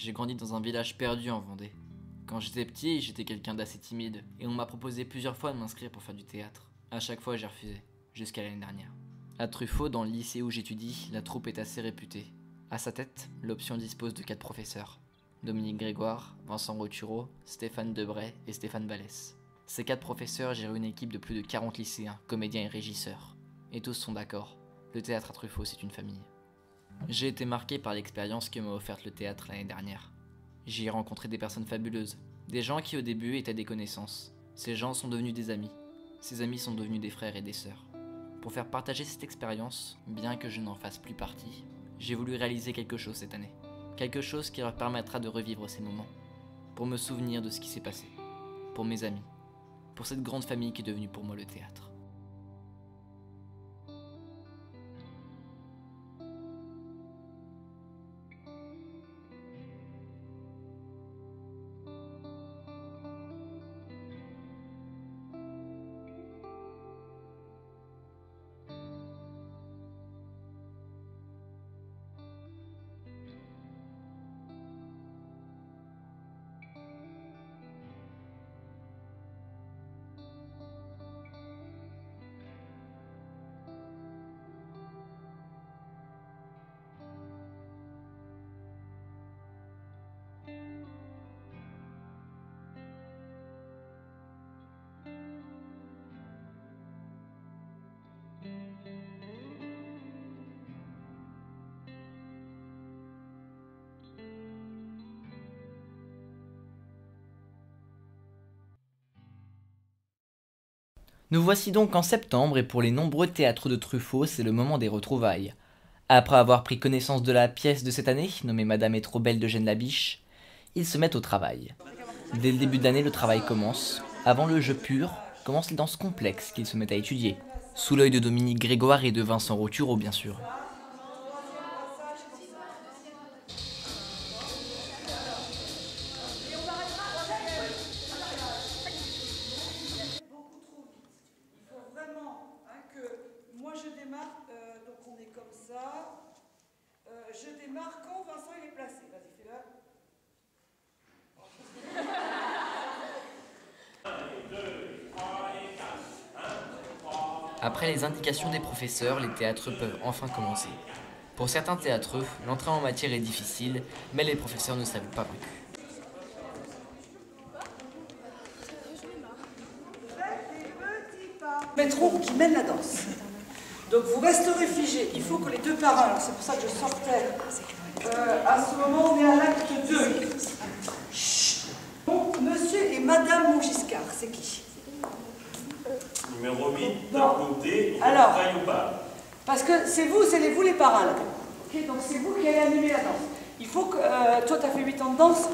J'ai grandi dans un village perdu en Vendée. Quand j'étais petit, j'étais quelqu'un d'assez timide, et on m'a proposé plusieurs fois de m'inscrire pour faire du théâtre. À chaque fois, j'ai refusé, jusqu'à l'année dernière. À Truffaut, dans le lycée où j'étudie, la troupe est assez réputée. À sa tête, l'option dispose de 4 professeurs. Dominique Grégoire, Vincent Roturo, Stéphane Debray et Stéphane Vallès. Ces 4 professeurs gèrent une équipe de plus de 40 lycéens, comédiens et régisseurs. Et tous sont d'accord, le théâtre à Truffaut, c'est une famille. J'ai été marqué par l'expérience que m'a offerte le théâtre l'année dernière. J'y ai rencontré des personnes fabuleuses, des gens qui au début étaient des connaissances. Ces gens sont devenus des amis. Ces amis sont devenus des frères et des sœurs. Pour faire partager cette expérience, bien que je n'en fasse plus partie, j'ai voulu réaliser quelque chose cette année. Quelque chose qui leur permettra de revivre ces moments. Pour me souvenir de ce qui s'est passé. Pour mes amis. Pour cette grande famille qui est devenue pour moi le théâtre. Nous voici donc en septembre et pour les nombreux théâtres de Truffaut, c'est le moment des retrouvailles. Après avoir pris connaissance de la pièce de cette année, nommée Madame est trop belle d'Eugène Labiche, ils se mettent au travail. Dès le début d'année, le travail commence. Avant le jeu pur, commencent les danses complexes qu'ils se mettent à étudier. Sous l'œil de Dominique Grégoire et de Vincent Roturo, bien sûr. Je démarre quand Vincent il est placé. Vas-y, fais-le. Après les indications des professeurs, les théâtres peuvent enfin commencer. Pour certains théâtreux, l'entrée en matière est difficile, mais les professeurs ne s'avouent pas vaincus. Métro qui mène la danse. Donc vous resterez figés. Il faut que les deux parrains, alors c'est pour ça que je sortais. À ce moment, on est à l'acte 2. Chut. Donc, monsieur et madame Montgiscard, c'est qui? Numéro 8, bon. côté, alors, parce que c'est vous les parrains là. Okay, donc c'est vous qui allez animer la danse. Il faut que. Toi, tu as fait 8 ans de danse.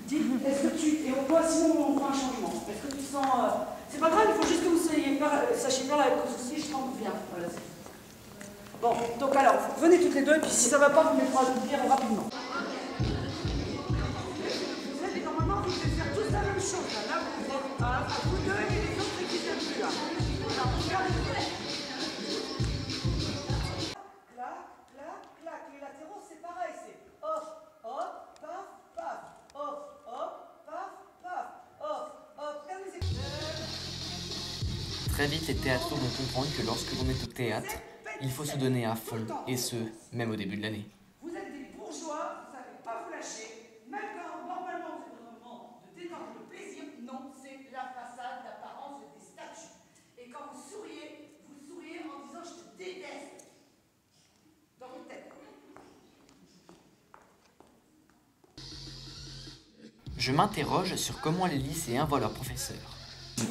Dis, est-ce que tu. Et on doit, sinon, on prend un changement. Est-ce que tu sens. C'est pas grave, il faut juste que vous sachiez faire la aussi, je t'en viens. Voilà, bon, donc alors, venez toutes les deux, et puis si ça va pas, vous me le dire rapidement. Vous êtes, normalement, vous devez faire tous la même chose. Là, vous êtes vous deux et les autres qui viennent plus là. Alors, regardez. Clac, clac, clac. Les latéraux, c'est pareil, c'est hop, hop, paf, paf, hop, hop, paf, paf, hop, hop. Regardez les Très vite, les théâtreux vont comprendre que lorsque l'on est au théâtre, il faut se donner à fond, et ce, même au début de l'année. Vous êtes des bourgeois, vous ne savez pas vous lâcher, même quand normalement c'est un moment de détente et de plaisir, non, c'est la façade, l'apparence des statues. Et quand vous souriez en disant je te déteste. Dans votre tête. Je m'interroge sur comment les lycéens voient leurs professeurs.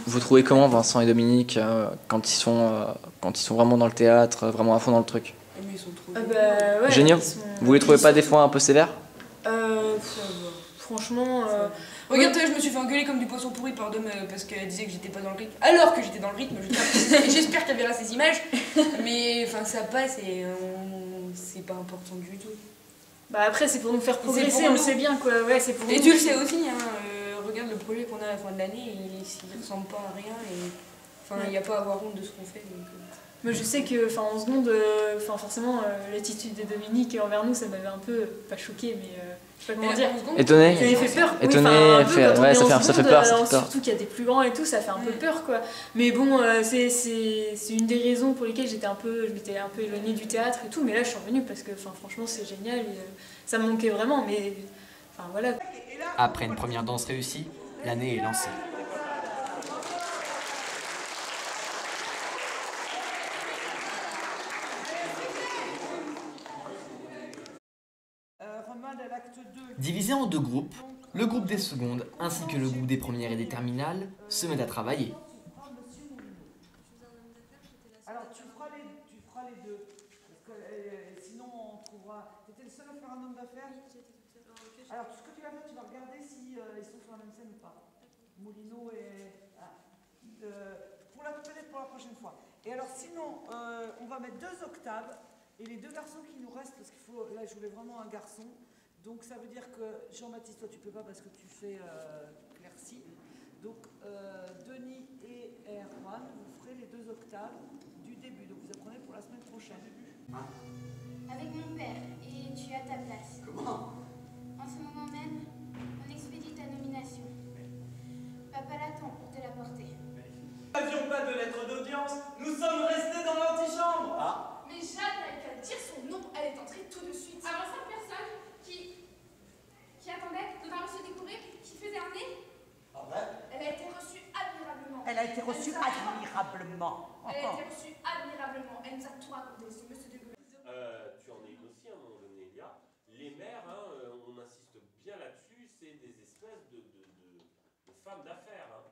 Vous trouvez comment Vincent et Dominique quand ils sont vraiment dans le théâtre, vraiment à fond dans le truc? Mais ils sont trop ouais, géniaux. Vous les trouvez pas des fois un peu sévères? Franchement, regarde, je me suis fait engueuler comme du poisson pourri par Dom parce qu'elle disait que j'étais pas dans le rythme. Alors que j'étais dans le rythme, j'espère qu'elle verra ces images. Mais enfin, ça passe et c'est pas important du tout. Bah après, c'est pour nous faire progresser, pour on nous. le sait bien quoi. Ouais, c'est pour Et nous. tu le sais aussi, hein, regarde le projet qu'on a à la fin de l'année, il ressemble pas à rien. Et enfin, il n'y a pas à avoir honte de ce qu'on fait. Donc, Moi je sais que en seconde, forcément l'attitude de Dominique envers nous ça m'avait un peu, pas choqué mais sais pas comment dire. Étonné. Ça fait peur. Oui, Étonné, enfin, un peu, fait- quand on ouais, est ça en fait seconde, peur, ça fait peur. surtout qu'il y a des plus grands et tout, ça fait un peu peur quoi. Mais bon, c'est une des raisons pour lesquelles je m'étais un peu éloignée du théâtre et tout, mais là je suis revenue parce que franchement c'est génial, et, ça me manquait vraiment, mais enfin voilà. Après une première danse réussie, l'année est lancée. Divisés en deux groupes, le groupe des secondes ainsi que le groupe des premières et des terminales se mettent à travailler. Alors tu feras les deux, parce que sinon on trouvera... T'étais le seul à faire un homme d'affaires? Alors tout ce que tu vas faire, tu vas regarder si ils sont sur la même scène ou pas. Moulineau et... peut-être pour la prochaine fois. Et alors sinon, on va mettre 2 octaves, et les 2 garçons qui nous restent, parce qu'il faut... Là je voulais vraiment un garçon, donc ça veut dire que Jean-Baptiste, toi tu peux pas parce que tu fais Clercy. Donc Denis et Erwan, vous ferez les 2 octaves du début, donc vous apprenez pour la semaine prochaine. Avec mon père, et tu as ta place. Comment? En ce moment même, on expédie ta nomination. Papa l'attend pour te l'apporter. Nous n'avions pas de lettre d'audience, nous sommes restés dans l'antichambre. Ah. Mais Jeanne n'a qu'à dire son nom, elle est entrée tout de suite. Alors cette personne qui attendait de voir se découvrir, qui faisait un nez, Ah ouais. elle a été reçue admirablement. Elle a été reçue admirablement. Elle a été reçue admirablement. Elle nous a tout raconté, ce monsieur de Gaulle. Tu en es une aussi à un moment donné, Elia. Les mères, on insiste bien là-dessus, c'est des espèces de femmes d'affaires. Hein.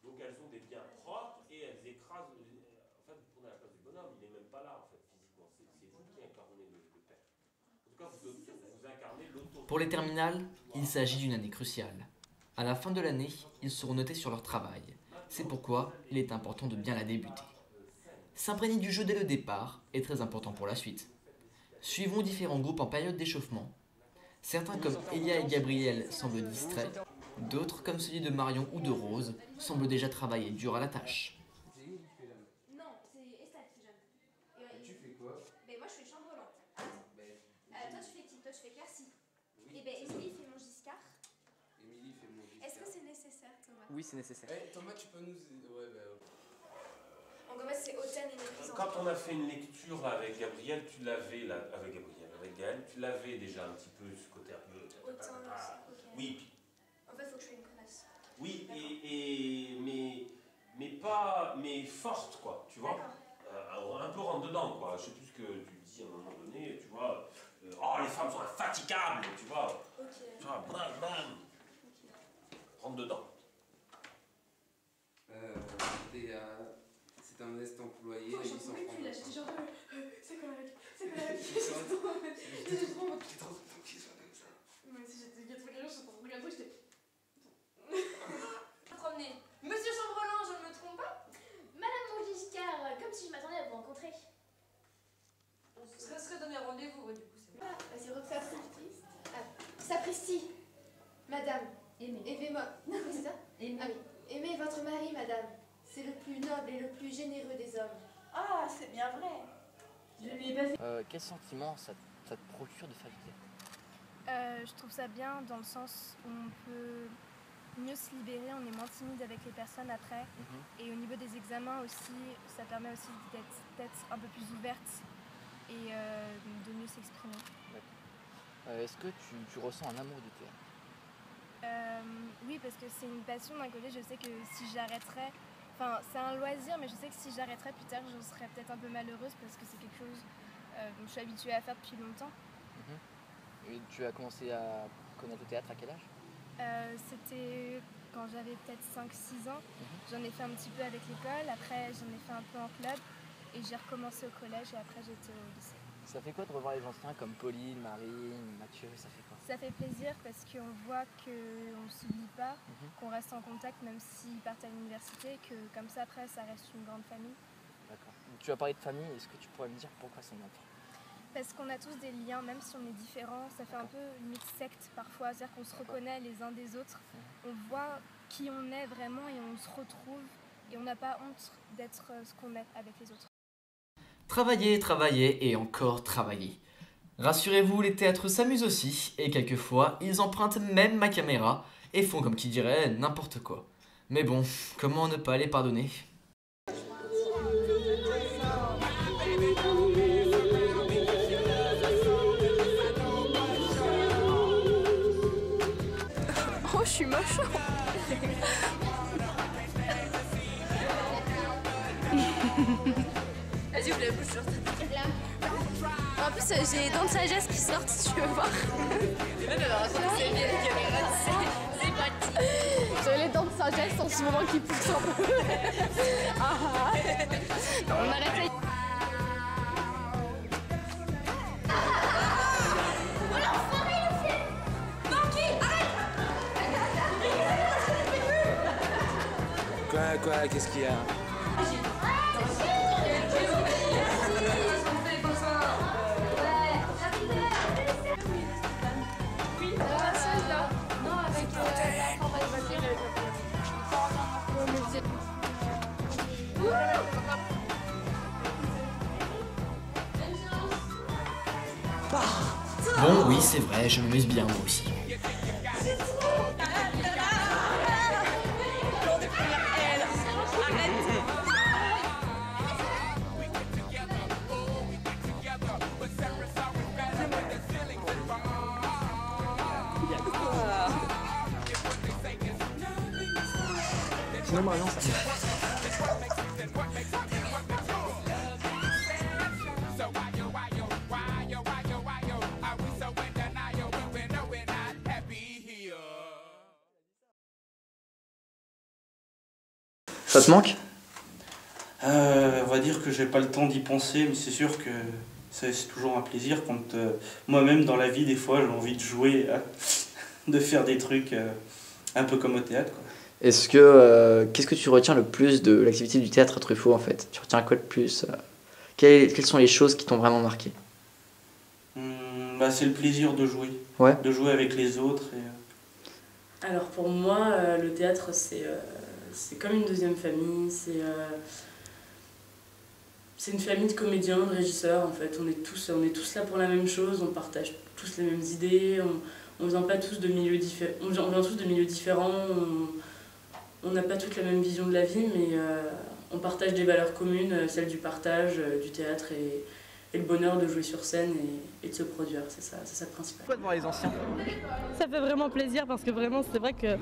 Donc elles ont des biens propres et elles écrasent. En fait, vous prenez la place du bonhomme, il n'est même pas là en fait physiquement. C'est vous qui incarnez le père. En tout cas, vous incarnez l'autorité. Pour les terminales, il s'agit d'une année cruciale. À la fin de l'année, ils seront notés sur leur travail. C'est pourquoi il est important de bien la débuter. S'imprégner du jeu dès le départ est très important pour la suite. Suivons différents groupes en période d'échauffement. Certains comme Elia et Gabriel semblent distraits, d'autres comme celui de Marion ou de Rose semblent déjà travailler dur à la tâche. Non, c'est Estelle qui jeune. Tu fais quoi? Ben moi je fais chambrelant. Toi tu fais qui? Toi tu fais Clercy. Et ben Émilie fait mon Giscard. Émilie fait mon Giscard. Est-ce que c'est nécessaire Thomas? Oui, c'est nécessaire. Thomas, tu peux nous... Ouais, En gommaise c'est hautaine et méprisante. Quand on a fait une lecture avec Gabriel, avec Gaël, tu l'avais déjà un petit peu ce côté un peu. Hautain aussi, ok. Oui. En fait faut que je sois une connasse. Oui, mais forte quoi, tu vois. Un peu rentre dedans quoi. Je sais plus ce que tu dis à un moment donné, tu vois. Oh les femmes sont infatigables, tu vois. Ok. Tu vois, blam blam. Rentre dedans. C'est un modeste employé. Oh, j'en pouvais plus là, j'étais genre c'est quoi la règle? C'est quoi la règle? J'étais trop en mode. T'es trop content qu'il soit comme ça. Moi aussi j'étais trop quelque chose, j'étais en train de regarder, j'étais. Promener. Monsieur Chambrelan, je ne me trompe pas? Madame Montgiscard, comme si je m'attendais à vous rencontrer. On se serait donné rendez-vous, du coup c'est bon. Vas-y, sapristi. Sapristi. Madame. Aimez-moi. Non, c'est ça? Aimez. Ah oui. Aimez votre mari, madame. C'est le plus noble et le plus généreux des hommes. Ah, c'est bien vrai. Je lui ai pas fait. Quel sentiment ça te procure de faire du théâtre? Je trouve ça bien dans le sens où on peut mieux se libérer, on est moins timide avec les personnes après. Et au niveau des examens aussi, ça permet aussi d'être peut-être un peu plus ouverte et de mieux s'exprimer. Est-ce que tu ressens un amour du théâtre? Oui, parce que c'est une passion. D'un côté, je sais que si j'arrêterais, enfin c'est un loisir, mais je sais que si j'arrêterais plus tard, je serais peut-être un peu malheureuse parce que c'est quelque chose dont je suis habituée à faire depuis longtemps. Et tu as commencé à connaître le théâtre à quel âge? C'était quand j'avais peut-être 5-6 ans. J'en ai fait un petit peu avec l'école, après j'en ai fait un peu en club et j'ai recommencé au collège et après j'étais au lycée. Ça fait quoi de revoir les anciens comme Pauline, Marine, Mathieu, ça fait quoi? Ça fait plaisir parce qu'on voit qu'on ne s'oublie pas, qu'on reste en contact même s'ils partent à l'université, que comme ça après ça reste une grande famille. D'accord. Tu as parlé de famille, est-ce que tu pourrais me dire pourquoi c'est important? Parce qu'on a tous des liens, même si on est différents, ça fait un peu limite secte parfois, c'est-à-dire qu'on se reconnaît les uns des autres, on voit qui on est vraiment et on se retrouve et on n'a pas honte d'être ce qu'on est avec les autres. Travailler, travailler et encore travailler. Rassurez-vous, les théâtres s'amusent aussi, et quelquefois, ils empruntent même ma caméra et font comme qui dirait n'importe quoi. Mais bon, comment ne pas les pardonner? Oh, je suis moche. Vas-y, ouvre la bouche, genre. En plus, j'ai les dents de sagesse qui sortent, si tu veux voir. Et même, elle va raconter sa vie à la caméra, c'est parti. J'ai les dents de sagesse en ce moment qui poussent un peu. Non, on arrête là. Quoi, qu'est-ce qu'il y a? Bon, oui, c'est vrai, je m'amuse bien moi aussi. Sinon, Marion, ça. Ça te manque? On va dire que j'ai pas le temps d'y penser, mais c'est sûr que c'est toujours un plaisir quand moi-même dans la vie, des fois, j'ai envie de jouer, de faire des trucs un peu comme au théâtre, quoi. Est-ce que qu'est-ce que tu retiens le plus de l'activité du théâtre à Truffaut en fait? Tu retiens quoi de plus? Quelles sont les choses qui t'ont vraiment marqué? C'est le plaisir de jouer. Ouais. De jouer avec les autres. Alors pour moi, le théâtre c'est comme une deuxième famille. C'est une famille de comédiens, de régisseurs en fait. On est tous là pour la même chose, on partage tous les mêmes idées, on vient pas tous de milieux différents, on vient tous de milieux différents. On n'a pas toute la même vision de la vie, mais on partage des valeurs communes, celle du partage, du théâtre et le bonheur de jouer sur scène et de se produire. C'est ça le principal. Quoi devant les anciens? Ça fait vraiment plaisir parce que vraiment c'est vrai que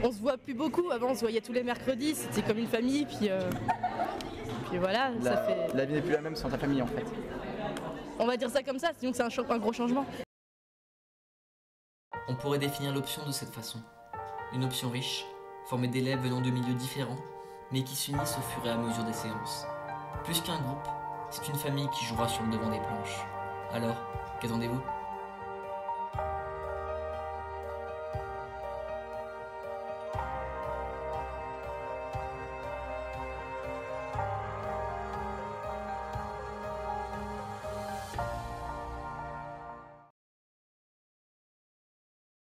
on se voit plus beaucoup. Avant on se voyait tous les mercredis, c'était comme une famille, puis voilà, ça fait... La vie n'est plus la même sans ta famille en fait. On va dire ça comme ça, sinon c'est un gros changement. On pourrait définir l'option de cette façon. Une option riche, formée d'élèves venant de milieux différents, mais qui s'unissent au fur et à mesure des séances. Plus qu'un groupe, c'est une famille qui jouera sur le devant des planches. Alors, qu'attendez-vous ?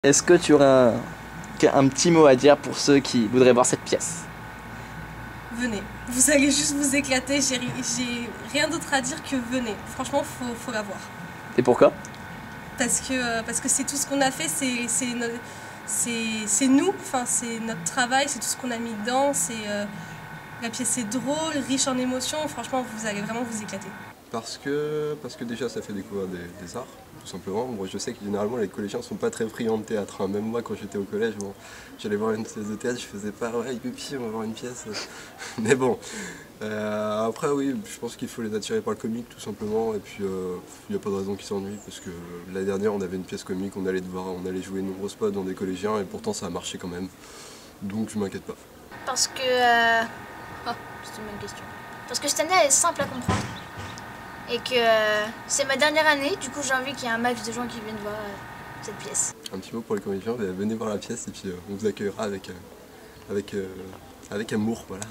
Est-ce que tu aurais un petit mot à dire pour ceux qui voudraient voir cette pièce? Venez, vous allez juste vous éclater, j'ai rien d'autre à dire que venez. Franchement, faut la voir. Et pourquoi? Parce que c'est tout ce qu'on a fait, c'est nous, enfin c'est notre travail, c'est tout ce qu'on a mis dedans, la pièce est drôle, riche en émotions, franchement vous allez vraiment vous éclater. Parce que déjà ça fait découvrir des arts, tout simplement. Moi je sais que généralement les collégiens sont pas très friands de théâtre, hein. Même moi quand j'étais au collège, bon, j'allais voir une pièce de théâtre, je faisais pas ouais youpi on va voir une pièce. Mais bon, après oui, je pense qu'il faut les attirer par le comique tout simplement, et puis il n'y a pas de raison qu'ils s'ennuient, parce que l'année dernière on avait une pièce comique, on allait jouer de nombreux spots dans des collégiens, et pourtant ça a marché quand même, donc je m'inquiète pas. Parce que... Oh, c'est une bonne question. Parce que cette année elle est simple à comprendre. Et que c'est ma dernière année, du coup j'ai envie qu'il y ait un max de gens qui viennent voir cette pièce. Un petit mot pour les comédiens, venez voir la pièce et puis on vous accueillera avec amour, voilà.